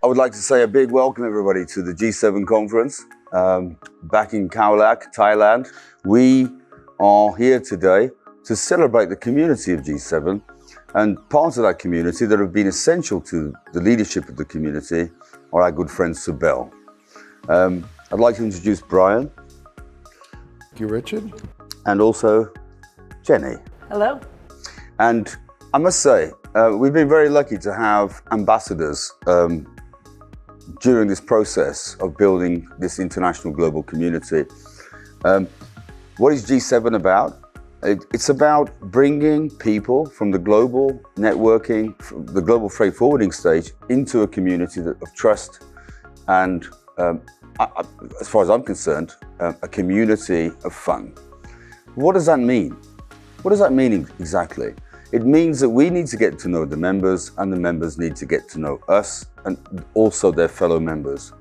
I would like to say a big welcome, everybody, to the G7 conference back in Khao, Thailand. We are here today to celebrate the community of G7 and parts of that community that have been essential to the leadership of the community are our good friend Sobel. I'd like to introduce Brian. Thank you, Richard. And also Jenny. Hello. And I must say, we've been very lucky to have ambassadors during this process of building this international global community. What is G7 about? It's about bringing people from the global networking, from the global freight forwarding stage into a community of trust and, as far as I'm concerned, a community of fun. What does that mean? What does that mean exactly? It means that we need to get to know the members and the members need to get to know us and also their fellow members.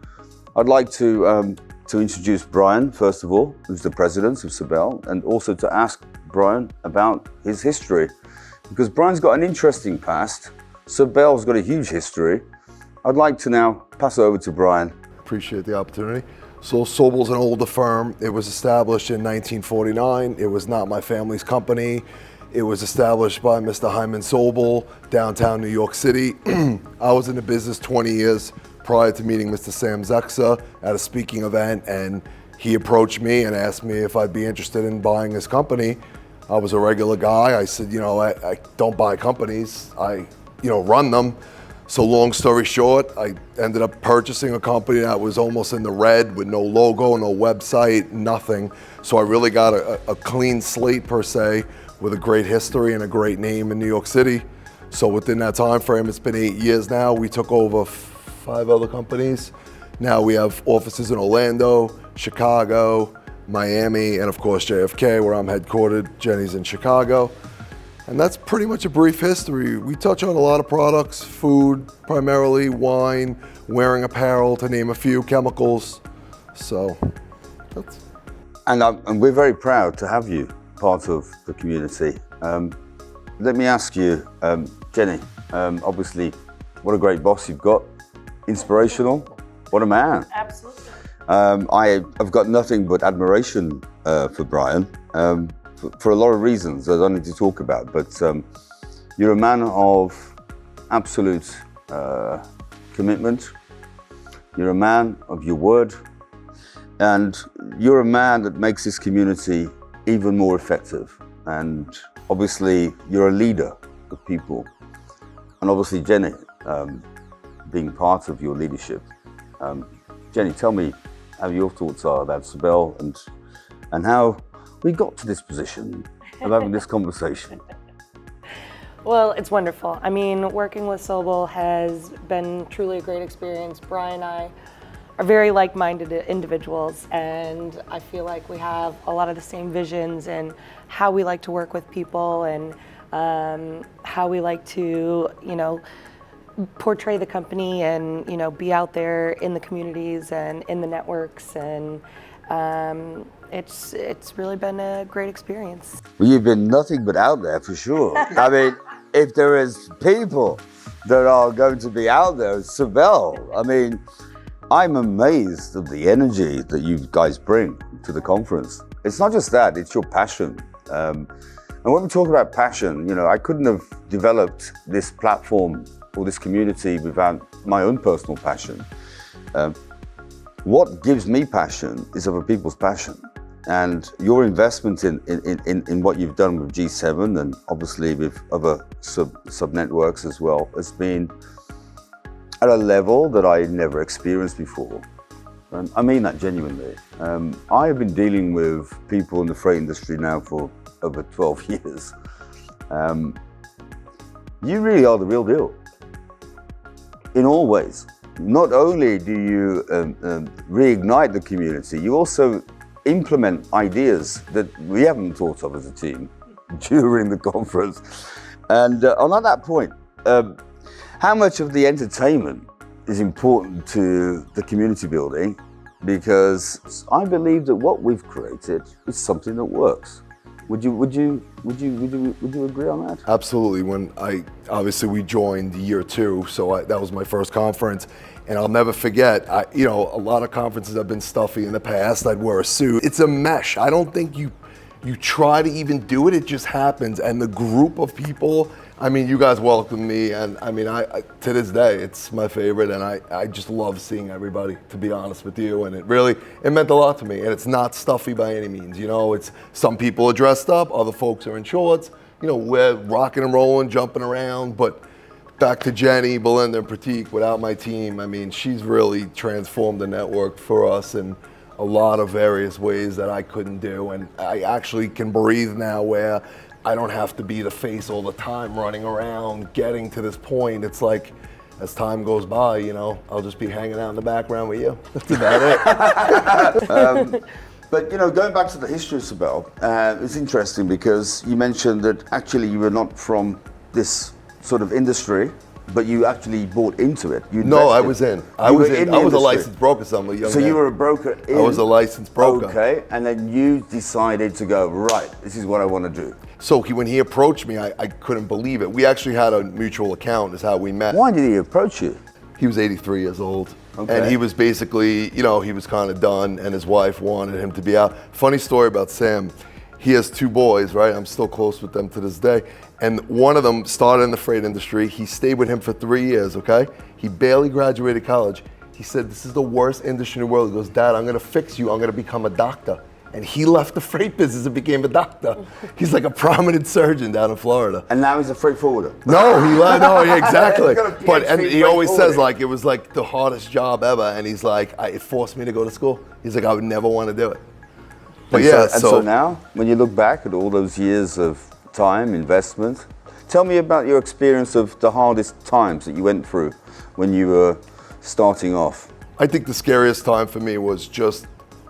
I'd like to introduce Brian, first of all, who's the president of Sobel, and also to ask Brian about his history, because Brian's got an interesting past. Sobel's got a huge history. I'd like to now pass it over to Brian. Appreciate the opportunity. So Sobel's an older firm. It was established in 1949. It was not my family's company. It was established by Mr. Hyman Sobel, downtown New York City. I was in the business 20 years prior to meeting Mr. Sam Zexa at a speaking event, and he approached me and asked me if I'd be interested in buying his company. I was a regular guy. I said, I don't buy companies, I run them. So long story short, I ended up purchasing a company that was almost in the red with no logo, no website, nothing. So I really got a clean slate per se, with a great history and a great name in New York City. So within that time frame, it's been 8 years now. We took over 5 other companies. Now we have offices in Orlando, Chicago, Miami, and of course JFK, where I'm headquartered. Jenny's in Chicago. And that's pretty much a brief history. We touch on a lot of products, food, primarily wine, wearing apparel, to name a few, chemicals. So that's... And we're very proud to have you part of the community. Let me ask you, Jenny, obviously, what a great boss you've got. Inspirational, what a man. Absolutely. I've got nothing but admiration for Brian, for a lot of reasons I don't need to talk about, but you're a man of absolute commitment. You're a man of your word, and you're a man that makes this community even more effective. And obviously, you're a leader of people. And obviously, Jenny, being part of your leadership. Jenny, tell me how your thoughts are about Sobel and how we got to this position of having this conversation. Well, it's wonderful. I mean, working with Sobel has been truly a great experience. Brian and I are very like-minded individuals, and I feel like we have a lot of the same visions and how we like to work with people and how we like to, portray the company and, be out there in the communities and in the networks, and it's really been a great experience. Well, you've been nothing but out there for sure. I mean, if there is people that are going to be out there, Sobel, I mean, I'm amazed at the energy that you guys bring to the conference. It's not just that, it's your passion. And when we talk about passion, I couldn't have developed this platform or this community without my own personal passion. What gives me passion is other people's passion. And your investment in what you've done with G7 and obviously with other sub-networks as well has been at a level that I never experienced before. And I mean that genuinely. I have been dealing with people in the freight industry now for over 12 years. You really are the real deal. In all ways. Not only do you reignite the community, you also implement ideas that we haven't thought of as a team during the conference. And on that point, how much of the entertainment is important to the community building? Because I believe that what we've created is something that works. Would you agree on that? Absolutely. When obviously we joined year 2, so that was my first conference, and I'll never forget. A lot of conferences have been stuffy in the past. I'd wear a suit. It's a mesh. I don't think you try to even do it. It just happens, and the group of people. I mean, you guys welcomed me, and I mean, I to this day, it's my favorite, and I just love seeing everybody, to be honest with you, and it meant a lot to me, and it's not stuffy by any means, it's some people are dressed up, other folks are in shorts, we're rocking and rolling, jumping around, but back to Jenny, Belinda, and Pratik, without my team, I mean, she's really transformed the network for us in a lot of various ways that I couldn't do, and I actually can breathe now where I don't have to be the face all the time running around getting to this point. It's like, as time goes by, I'll just be hanging out in the background with you. That's about it. But going back to the history of Sobel, it's interesting because you mentioned that actually you were not from this sort of industry, but you actually bought into it. No, I was in. I was a licensed broker somewhere. So you were a broker in? I was a licensed broker. Okay, and then you decided to go, right, this is what I want to do. So when he approached me, I couldn't believe it. We actually had a mutual account is how we met. Why did he approach you? He was 83 years old. Okay. And he was basically, he was kind of done, and his wife wanted him to be out. Funny story about Sam. He has 2 boys, right? I'm still close with them to this day. And one of them started in the freight industry. He stayed with him for 3 years, okay? He barely graduated college. He said, this is the worst industry in the world. He goes, Dad, I'm gonna fix you. I'm gonna become a doctor. And he left the freight business and became a doctor. He's like a prominent surgeon down in Florida. And now he's a freight forwarder. No, yeah, exactly. And he always says forwarding. it was like the hardest job ever. And he's like, it forced me to go to school. He's like, I would never want to do it. But so now, when you look back at all those years of time, investment, tell me about your experience of the hardest times that you went through when you were starting off. I think the scariest time for me was just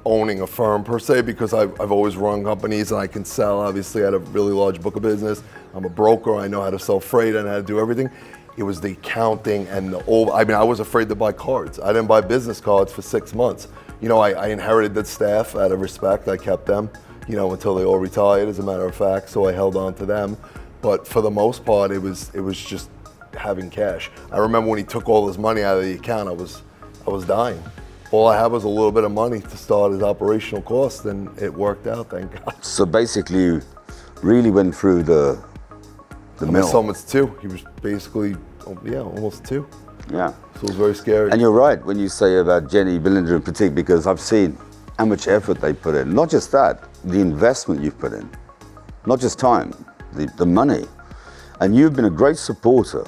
owning a firm per se, because I've always run companies and I can sell. Obviously, I had a really large book of business. I'm a broker. I know how to sell freight and how to do everything. It was the accounting and I was afraid to buy cards. I didn't buy business cards for 6 months. I inherited that staff out of respect. I kept them, until they all retired, as a matter of fact. So I held on to them. But for the most part, it was just having cash. I remember when he took all his money out of the account, I was dying. All I had was a little bit of money to start his operational costs, and it worked out, thank God. So basically, you really went through the mill. My son was 2. He was basically, almost 2. Yeah. So it was very scary. And you're right when you say about Jenny, Belinda, and Pratik, because I've seen how much effort they put in. Not just that, the investment you've put in. Not just time, the money. And you've been a great supporter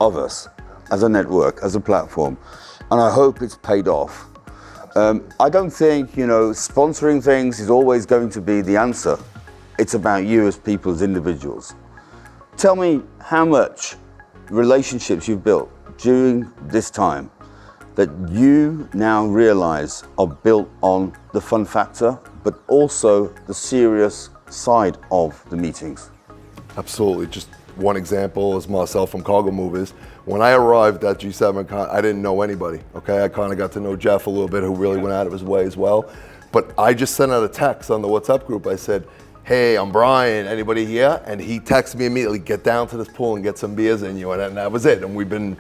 of us as a network, as a platform. And I hope it's paid off. I don't think, sponsoring things is always going to be the answer. It's about you as people, as individuals. Tell me how much relationships you've built during this time that you now realize are built on the fun factor, but also the serious side of the meetings. Absolutely. Just one example is myself from Cargo Movers. When I arrived at G7, I didn't know anybody, okay? I kind of got to know Jeff a little bit, who really went out of his way as well. But I just sent out a text on the WhatsApp group. I said, hey, I'm Brian, anybody here? And he texted me immediately, get down to this pool and get some beers in you, and that was it. And we've been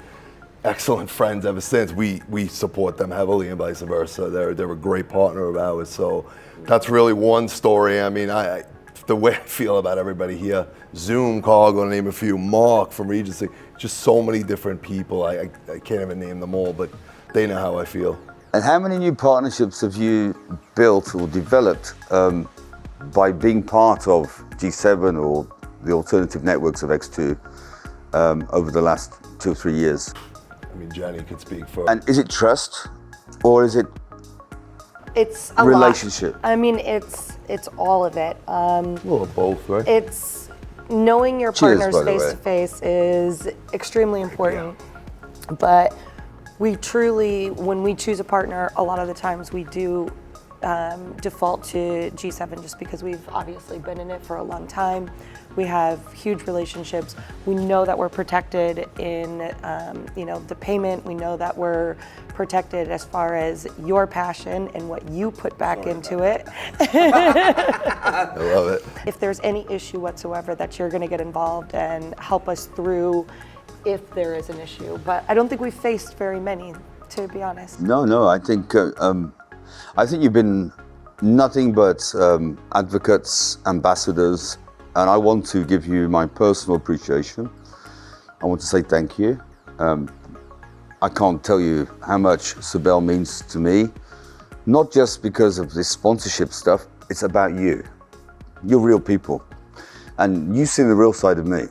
excellent friends ever since. We support them heavily and vice versa. They're a great partner of ours. So that's really one story. I mean, the way I feel about everybody here, Zoom, Cargo, to name a few, Mark from Regency, just so many different people. I can't even name them all, but they know how I feel. And how many new partnerships have you built or developed by being part of G7 or the alternative networks of X2 over the last 2 or 3 years? I mean, Jenny could speak for. And is it trust or is it It's a relationship? lot. I mean, it's all of it. A little of both, right? It's knowing your Cheers, partners by the way. face to face is extremely important. But we truly, when we choose a partner, a lot of the times we do default to G7 just because we've obviously been in it for a long time. We have huge relationships. We know that we're protected in, the payment. We know that we're protected as far as your passion and what you put back into it. I love it. If there's any issue whatsoever, that you're going to get involved and help us through if there is an issue. But I don't think we've faced very many, to be honest. No, I think you've been nothing but advocates, ambassadors, and I want to give you my personal appreciation. I want to say thank you. I can't tell you how much Sobel means to me, not just because of this sponsorship stuff, it's about you. You're real people, and you see the real side of me.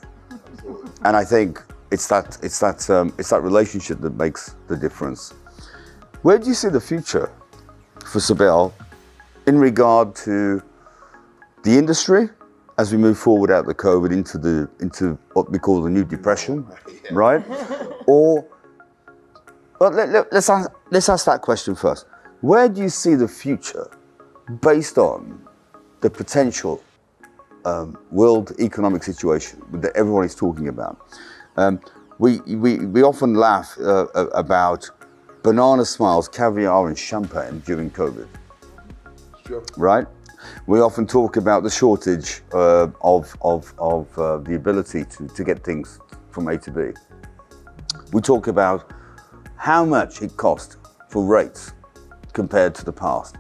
And I think it's that relationship that makes the difference. Where do you see the future for Sobel in regard to the industry as we move forward out of the COVID into what we call the new depression, right? Or, well, let's ask that question first. Where do you see the future based on the potential world economic situation that everyone is talking about? We often laugh about banana smiles, caviar and champagne during COVID, Sure. right? We often talk about the shortage of the ability to get things from A to B. We talk about how much it cost for rates compared to the past.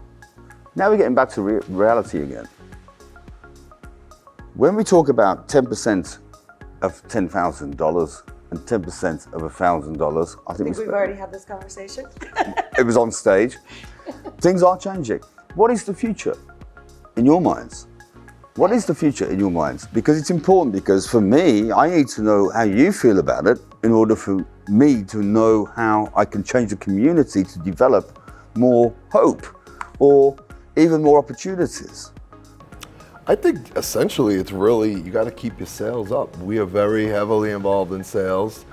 Now we're getting back to reality again. When we talk about 10% of $10,000 and 10% of $1,000, I think We've already had this conversation. it was on stage. Things are changing. What is the future in your minds? What is the future in your minds? Because it's important, because for me, I need to know how you feel about it in order for me to know how I can change the community to develop more hope or even more opportunities. I think essentially it's really, you got to keep your sales up. We are very heavily involved in sales.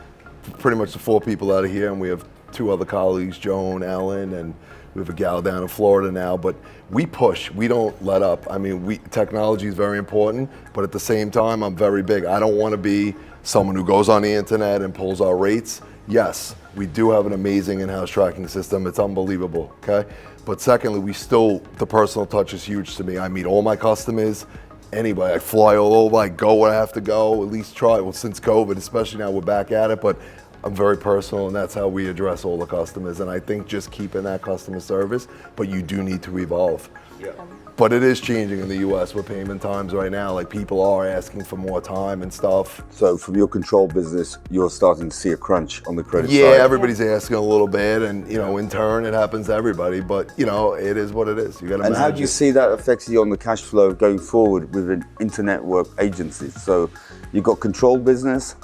Pretty much the 4 people out of here, and we have 2 other colleagues, Joan, Ellen, and we have a gal down in Florida now. But we push, we don't let up. I mean, technology is very important, but at the same time, I'm very big. I don't want to be someone who goes on the internet and pulls our rates. Yes, we do have an amazing in-house tracking system. It's unbelievable, okay? But secondly, the personal touch is huge to me. I meet all my customers, anybody. I fly all over, I go where I have to go, at least try. Well, since COVID, especially now we're back at it, but I'm very personal, and that's how we address all the customers. And I think just keeping that customer service, but you do need to evolve. Yeah. But it is changing in the US with payment times right now. Like, people are asking for more time and stuff. So from your control business, you're starting to see a crunch on the credit side. Yeah, everybody's asking a little bit, and in turn, it happens to everybody. But it is what it is. You got to manage. And how do you see that affecting you on the cash flow going forward with an internet-work agency? So you've got control business,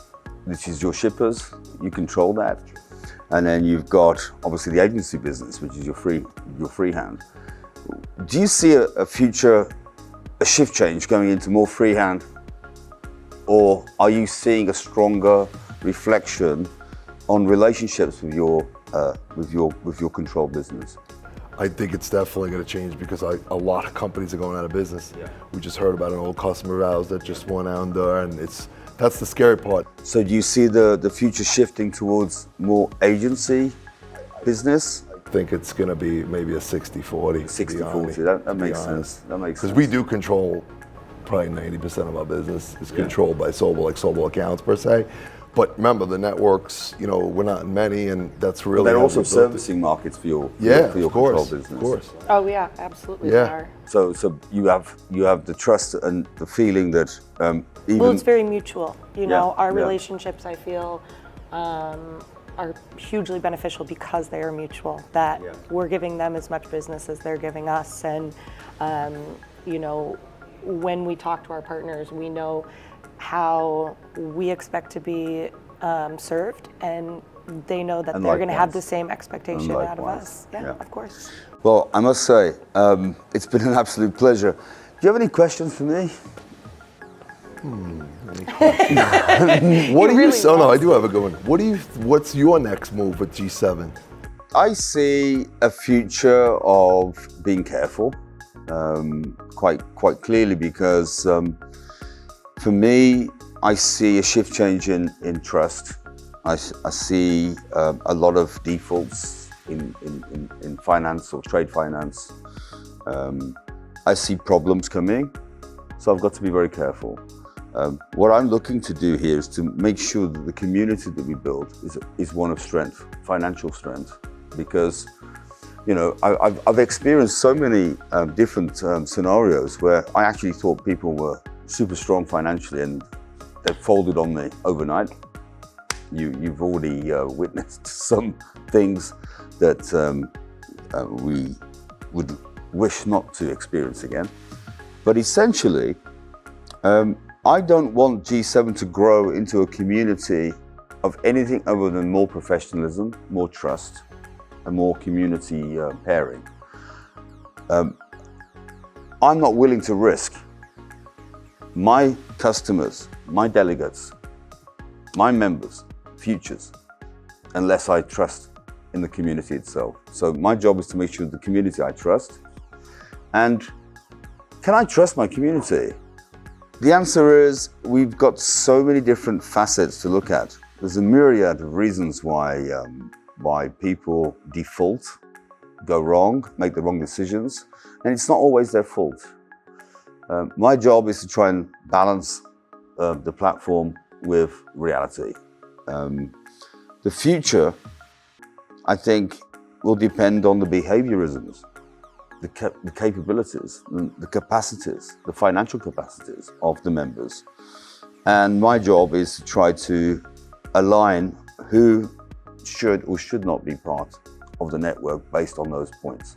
which is your shippers. You control that, and then you've got obviously the agency business, which is your freehand. Do you see a future, a shift change going into more freehand, or are you seeing a stronger reflection on relationships with your control business? I think it's definitely going to change, because a lot of companies are going out of business. Yeah. We just heard about an old customer of ours that just went under, and that's the scary part. So do you see the future shifting towards more agency business? I think it's going to be maybe a 60-40. 60-40, that makes sense. That makes sense. Because we do control probably 90% of our business is controlled by Sobel, like Sobel accounts per se. But remember, the networks, we're not in many, and that's really. But they're also servicing markets for your control business. Of course. Oh yeah, absolutely. Yeah. They are. So you have the trust and the feeling that even. Well, it's very mutual. Our yeah. relationships, I feel, are hugely beneficial because they are mutual. That we're giving them as much business as they're giving us, and when we talk to our partners, we know how we expect to be served, and they know that they're going to have the same expectation out of us. Yeah, of course. Well, I must say, it's been an absolute pleasure. Do you have any questions for me? What do you? Oh no, I do have a good one. What's your next move with G7? I see a future of being careful, quite clearly, because for me, I see a shift change in trust. I see a lot of defaults in finance or trade finance. I see problems coming, so I've got to be very careful. What I'm looking to do here is to make sure that the community that we build is one of strength, financial strength, because I've experienced so many different scenarios where I actually thought people were super strong financially and they folded on me overnight. You've already witnessed some things that we would wish not to experience again. But essentially, I don't want G7 to grow into a community of anything other than more professionalism, more trust, and more community pairing. I'm not willing to risk my customers, my delegates, my members' futures unless I trust in the community itself. So my job is to make sure the community I trust. And can I trust my community? The answer is we've got so many different facets to look at. There's a myriad of reasons why people default, go wrong, make the wrong decisions, and it's not always their fault. My job is to try and balance the platform with reality. The future, I think, will depend on the behaviorisms, the capabilities, the capacities, the financial capacities of the members. And my job is to try to align who should or should not be part of the network based on those points.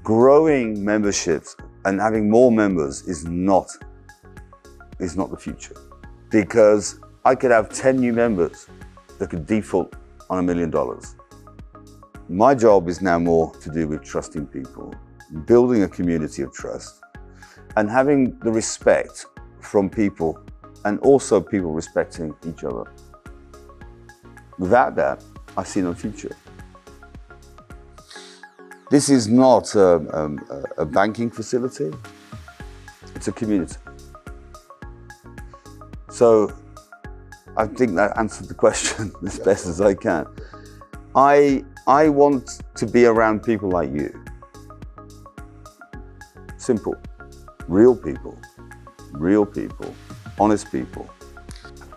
Growing memberships and having more members is not the future, because I could have 10 new members that could default on $1 million. My job is now more to do with trusting people, building a community of trust, and having the respect from people, and also people respecting each other. Without that, I see no future. This is not a banking facility, it's a community. So I think that answered the question as best as I can. I want to be around people like you. Simple, real people, honest people.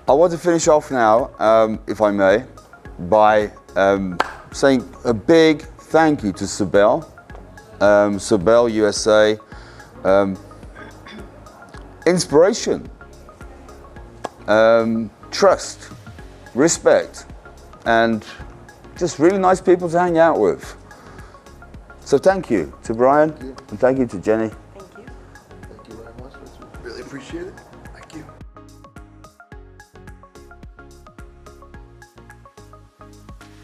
I want to finish off now, if I may, by saying a big thank you to Sobel, Sobel USA. Inspiration, trust, respect, and just really nice people to hang out with. So thank you to Brian, and thank you to Jenny. Thank you. Thank you very much. Really appreciate it. Thank you.